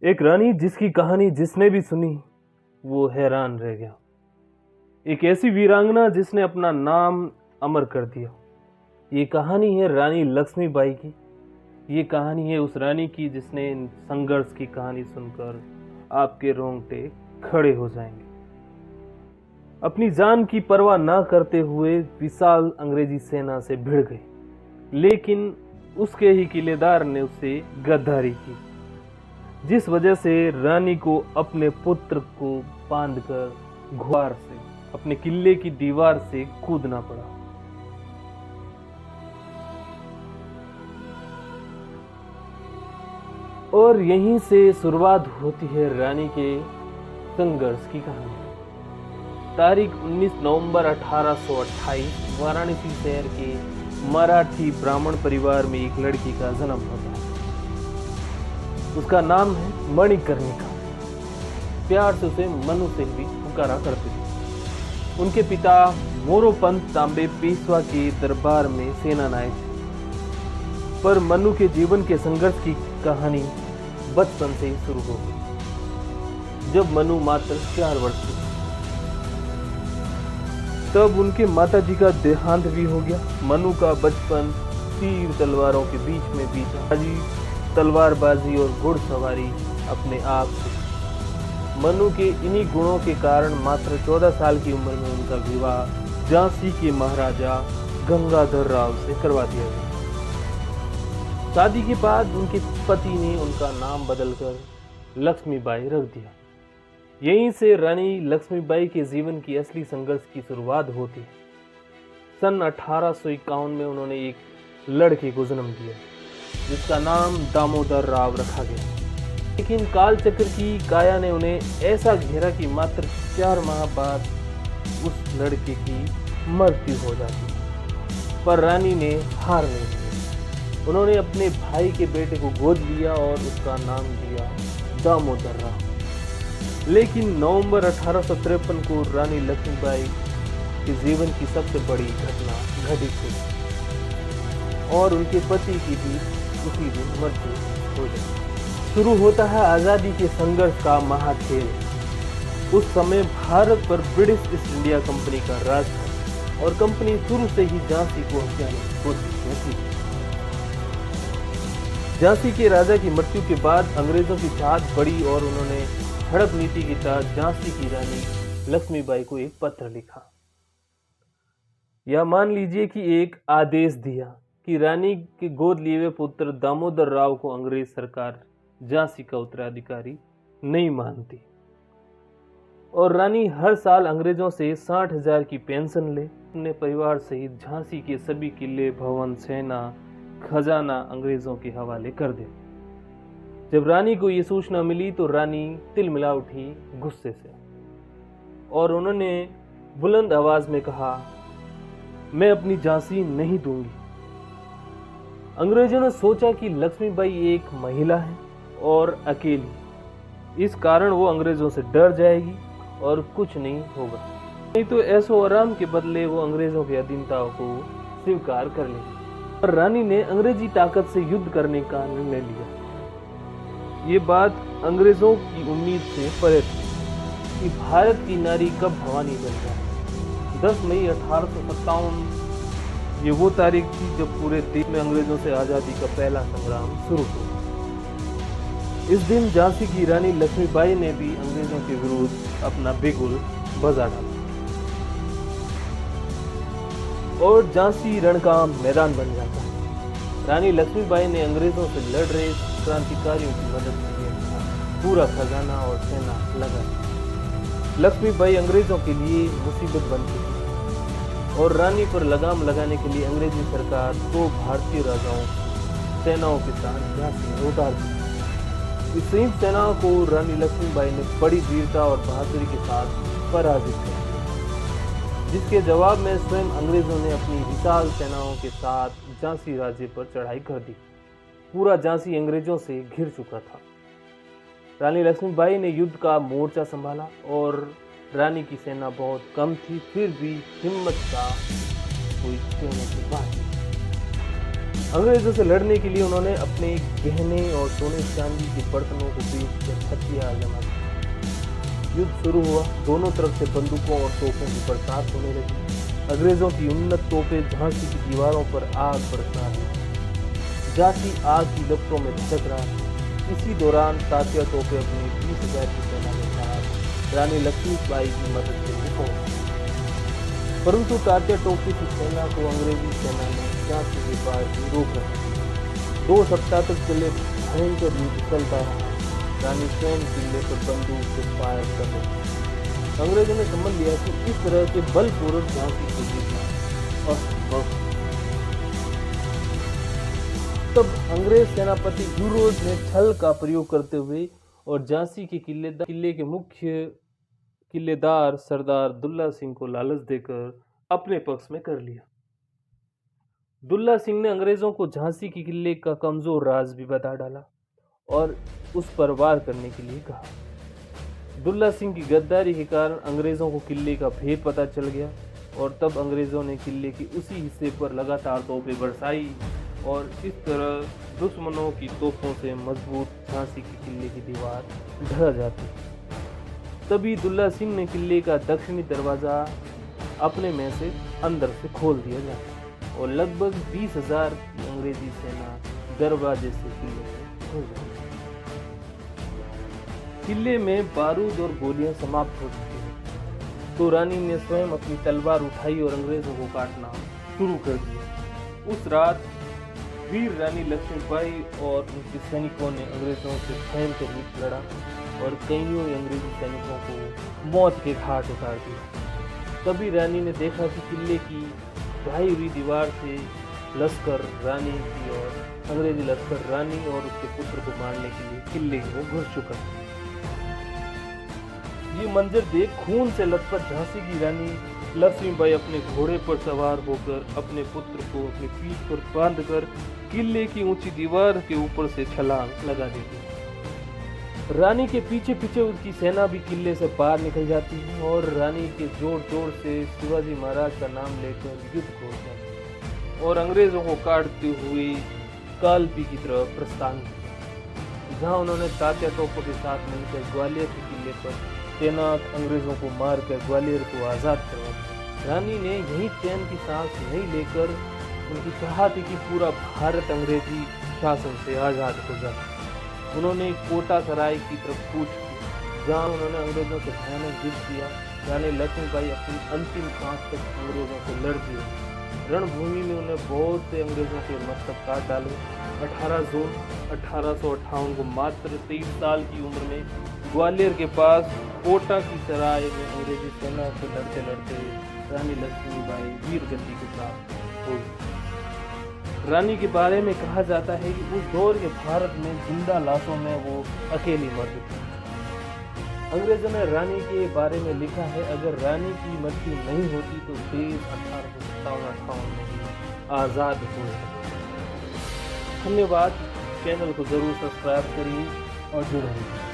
एक रानी जिसकी कहानी जिसने भी सुनी वो हैरान रह गया। एक ऐसी वीरांगना जिसने अपना नाम अमर कर दिया। ये कहानी है रानी लक्ष्मीबाई की। ये कहानी है उस रानी की जिसने संघर्ष की कहानी सुनकर आपके रोंगटे खड़े हो जाएंगे। अपनी जान की परवाह ना करते हुए विशाल अंग्रेजी सेना से भिड़ गई, लेकिन उसके ही किलेदार ने उससे गद्दारी की, जिस वजह से रानी को अपने पुत्र को बांधकर घुआर से अपने किले की दीवार से कूदना पड़ा। और यहीं से शुरुआत होती है रानी के संघर्ष की कहानी। तारीख 19 नवंबर 1828 वाराणसी शहर के मराठी ब्राह्मण परिवार में एक लड़की का जन्म होता है। उसका नाम है मणिकर्णिका। प्यार से उसे मनु से भी पुकारा करते थे। उनके पिता मोरोपंत तांबे पेशवा के दरबार में सेनानायक थे, पर मनु के जीवन के संघर्ष की कहानी बचपन से ही शुरू हो गई। जब मनु मात्र 4 वर्ष की, तब उनके माताजी का देहांत भी हो गया। मनु का बचपन तीर तलवारों के बीच में बीता। तलवारबाजी और घुड़सवारी अपने आप से। मनु के इन्हीं गुणों के कारण मात्र 14 साल की उम्र में उनका विवाह झांसी के महाराजा गंगाधर राव से करवा दिया गया। शादी के बाद उनके पति ने उनका नाम बदलकर लक्ष्मीबाई रख दिया। यहीं से रानी लक्ष्मीबाई के जीवन की असली संघर्ष की शुरुआत होती है। सन 1851 में उन्होंने एक लड़के को जन्म दिया, जिसका नाम दामोदर राव रखा गया। लेकिन कालचक्र की काया ने उन्हें ऐसा घेरा कि मात्र 4 माह बाद उस लड़के की मृत्यु हो जाती। पर रानी ने हार नहीं मानी। उन्होंने अपने भाई के बेटे को गोद लिया और उसका नाम दिया दामोदर राव। लेकिन नवंबर 1853 को रानी लक्ष्मीबाई के जीवन की सबसे बड़ी घटना घटित हुई और उनके पति की भी उसी दिन मृत्यु हो गई। शुरू होता है आज़ादी के संघर्ष का महाखेल। उस समय भारत पर ब्रिटिश ईस्ट इंडिया कंपनी का राज था और कंपनी शुरू से ही झांसी को हथियाने की कोशिश में थी। झांसी के राजा की मृत्यु के बाद अंग्रेजों की चाहत बढ़ी और उन्होंने हड़प नीति के तहत झांसी की रानी लक्ष्मीबाई को एक पत्र लिखा, या मान लीजिए कि एक आदेश दिया कि रानी के गोद लिए हुए पुत्र दामोदर राव को अंग्रेज सरकार झांसी का उत्तराधिकारी नहीं मानती और रानी हर साल अंग्रेजों से 60,000 की पेंशन ले, अपने परिवार सहित झांसी के सभी किले, भवन, सेना, खजाना अंग्रेजों के हवाले कर दे। जब रानी को यह सूचना मिली तो रानी तिलमिला उठी गुस्से से और उन्होंने बुलंद आवाज में कहा, मैं अपनी झांसी नहीं दूंगी। अंग्रेजों ने सोचा कि लक्ष्मीबाई एक महिला है और अकेली, इस कारण वो अंग्रेजों से डर जाएगी और कुछ नहीं होगा, नहीं तो ऐसो आराम के बदले वो अंग्रेजों की अधीनता को स्वीकार कर लेगी। पर रानी ने अंग्रेजी ताकत से युद्ध करने का निर्णय लिया। ये बात अंग्रेजों की उम्मीद से परे थी कि भारत की नारी कब भवानी बन जाए। 10 मई 1857 ये वो तारीख थी जब पूरे देश में अंग्रेजों से आजादी का पहला संग्राम शुरू हुआ। इस दिन झांसी की रानी लक्ष्मीबाई ने भी अंग्रेजों के विरुद्ध अपना बिगुल बजा डाला और झांसी रण का मैदान बन जाता है। रानी लक्ष्मीबाई ने अंग्रेजों से लड़ रहे क्रांतिकारियों की मदद के लिए पूरा खजाना और सेना लगा। लक्ष्मीबाई अंग्रेजों के लिए मुसीबत बन चुकी और रानी पर लगाम लगाने के लिए अंग्रेजी सरकार 2 भारतीय राजाओं सेनाओं के साथ झांसी में उतार दी। इस संयुक्त सेनाओं को रानी लक्ष्मीबाई ने बड़ी वीरता और बहादुरी के साथ पराजित कर दिया, जिसके जवाब में स्वयं अंग्रेजों ने अपनी विशाल सेनाओं के साथ झांसी राज्य पर चढ़ाई कर दी। पूरा झांसी अंग्रेजों से घिर चुका था। रानी लक्ष्मीबाई ने युद्ध का मोर्चा संभाला और रानी की सेना बहुत कम थी, फिर भी हिम्मत का कोई कहने की बात नहीं। अंग्रेजों से लड़ने के लिए उन्होंने अपने गहने और सोने चांदी के बर्तनों को बेचकर हथियार जमा किए। युद्ध शुरू हुआ। दोनों तरफ से बंदूकों और तोपों की बरसात होने लगी। अंग्रेजों की उन्नत तोपें झांसी की दीवारों पर आग बरसा रही। झांसी आग की लपटों में धधक रहा था। इसी दौरान तात्या तोपें अपनी 20,000 की सेना के साथ रानी लक्ष्मीबाई की मदद के लिए पहुंची। परंतु तात्या टोपे की सेना को अंग्रेजी सेना ने झांसी के पास ही रोक रखा। 2 सप्ताह तक चले भयंकर युद्ध चलता रहा। रानी स्वयं किले पर बंदूक से फायर कर रही। अंग्रेजों ने समझ लिया कि इस तरह से बलपूर्वक झांसी को जीतना असंभव। तब अंग्रेज सेनापति यूरोज ने छल का प्रयोग करते हुए और झांसी के किले के मुख्य किलेदार सरदार दुल्ला सिंह को लालच देकर अपने पक्ष में कर लिया। दुल्ला सिंह ने अंग्रेजों को झांसी के किले का कमजोर राज भी बता डाला और उस पर वार करने के लिए कहा। दुल्ला सिंह की गद्दारी के कारण अंग्रेजों को किले का भेद पता चल गया और तब अंग्रेजों ने किले के उसी हिस्से पर लगातार तोपें बरसाई और इस तरह दुश्मनों की तोपों से मजबूत झांसी के किले की दीवार ढह जाती। तभी दुल्ला सिंह ने किले का दक्षिणी दरवाजा अपने में से अंदर से खोल दिया जाता और लगभग 20,000 की अंग्रेजी सेना दरवाजे से किले में घुस गई। किले में बारूद और गोलियां समाप्त हो चुकी हैं, तो रानी ने स्वयं अपनी तलवार उठाई और अंग्रेजों को काटना शुरू कर दिया। उस रात वीर रानी लक्ष्मीबाई और उनके सैनिकों ने अंग्रेजों से भयंकर युद्ध लड़ा और कईयों अंग्रेजी सैनिकों को मौत के घाट उतार दिया। तभी रानी ने देखा कि किले की ढाई हुई दीवार से लश्कर रानी की और अंग्रेजी लश्कर रानी और उसके पुत्र को मारने के लिए किले में घुस चुका। ये मंजर देख खून से लथपथ झांसी की रानी लक्ष्मीबाई अपने घोड़े पर सवार होकर अपने पुत्र को अपनी पीठ पर बांधकर किले की ऊंची दीवार के ऊपर से छलांग लगा देती। रानी के पीछे पीछे उसकी सेना भी किले से बाहर निकल जाती है और रानी के जोर जोर से शिवाजी महाराज का नाम लेकर युद्ध घोषणा करती और अंग्रेजों को काटते हुए कालपी की तरफ प्रस्थान किया, जहां उन्होंने तात्या तोपों के साथ मिलकर ग्वालियर के किले पर तैनात अंग्रेजों को मारकर ग्वालियर को आज़ाद करवा दिया। रानी ने यही चैन की सांस नहीं लेकर उनकी चाहत थी कि पूरा भारत अंग्रेजी शासन से आज़ाद हो जाए। उन्होंने कोटा सराय की तरफ कूच की, जहाँ उन्होंने अंग्रेजों से भयानक युद्ध किया। रानी लक्ष्मीबाई अपनी अंतिम सांस तक अंग्रेजों से लड़ती रही। रणभूमि में उन्हें बहुत से अंग्रेजों के मस्तक काट डाले। 18 जून 1858 को मात्र 23 साल की उम्र में ग्वालियर के पास कोटा की सराय में अंग्रेजी सेना से लड़ते लड़ते रानी लक्ष्मीबाई वीर गति को प्राप्त हो गई। रानी के बारे में कहा जाता है कि उस दौर के भारत में जिंदा लाशों में वो अकेली मर्द थी। अंग्रेजों ने रानी के बारे में लिखा है, अगर रानी की मृत्यु नहीं होती तो देश 1857-58 में आज़ाद हो सकता। धन्यवाद। चैनल को जरूर सब्सक्राइब करिए और जुड़े रहिए।